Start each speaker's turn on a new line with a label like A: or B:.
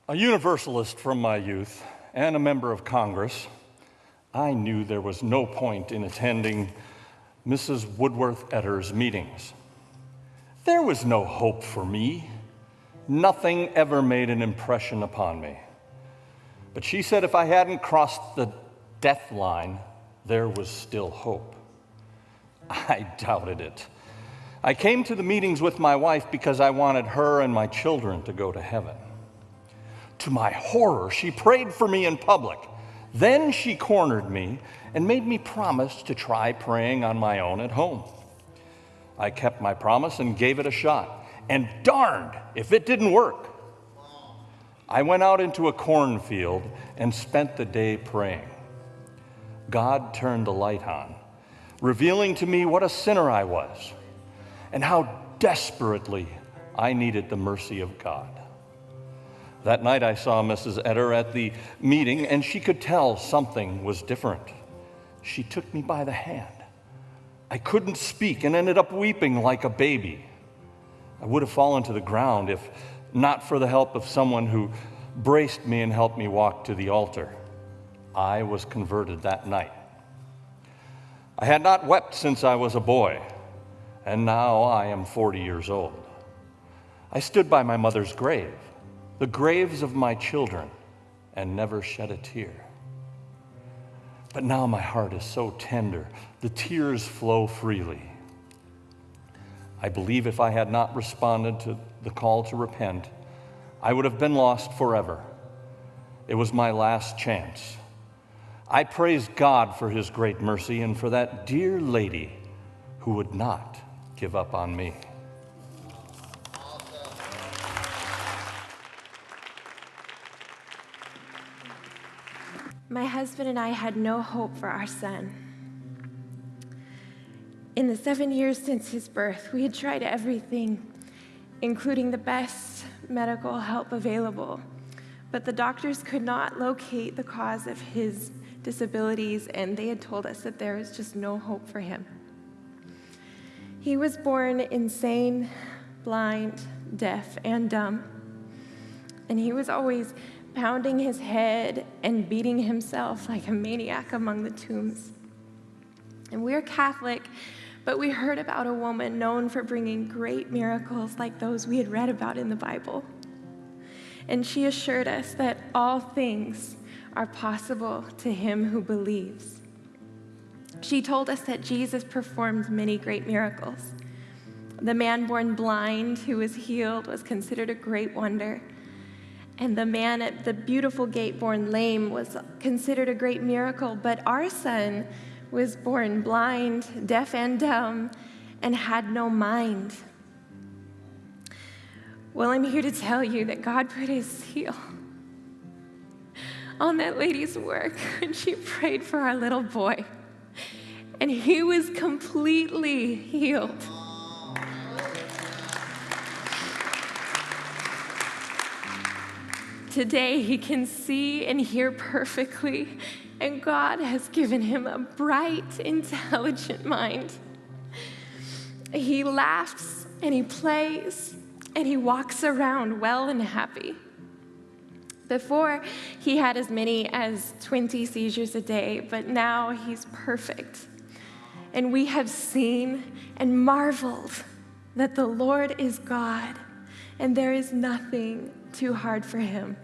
A: A Universalist from my youth and a member of Congress, I knew there was no point in attending Mrs. Woodworth Etter's meetings. There was no hope for me. Nothing ever made an impression upon me. But she said if I hadn't crossed the death line, there was still hope. I doubted it. I came to the meetings with my wife because I wanted her and my children to go to heaven. To my horror, she prayed for me in public. Then she cornered me and made me promise to try praying on my own at home. I kept my promise and gave it a shot. And darned if it didn't work. I went out into a cornfield and spent the day praying. God turned the light on, revealing to me what a sinner I was and how desperately I needed the mercy of God. That night I saw Mrs. Etter at the meeting, and she could tell something was different. She took me by the hand. I couldn't speak and ended up weeping like a baby. I would have fallen to the ground if not for the help of someone who braced me and helped me walk to the altar. I was converted that night. I had not wept since I was a boy, and now I am 40 years old. I stood by my mother's grave, the graves of my children, and never shed a tear. But now my heart is so tender, the tears flow freely. I believe if I had not responded to the call to repent, I would have been lost forever. It was my last chance. I praise God for his great mercy and for that dear lady who would not give up on me.
B: My husband and I had no hope for our son. In the 7 years since his birth, we had tried everything, including the best medical help available, but the doctors could not locate the cause of his disabilities, and they had told us that there was just no hope for him. He was born insane, blind, deaf, and dumb, and he was always pounding his head and beating himself like a maniac among the tombs. And we're Catholic, but we heard about a woman known for bringing great miracles like those we had read about in the Bible. And she assured us that all things are possible to him who believes. She told us that Jesus performed many great miracles. The man born blind who was healed was considered a great wonder. And the man at the beautiful gate born lame was considered a great miracle. But our son was born blind, deaf, and dumb, and had no mind. Well, I'm here to tell you that God put his seal on that lady's work when she prayed for our little boy. And he was completely healed. Today, he can see and hear perfectly, and God has given him a bright, intelligent mind. He laughs and he plays and he walks around well and happy. Before, he had as many as 20 seizures a day, but now he's perfect. And we have seen and marveled that the Lord is God, and there is nothing too hard for him.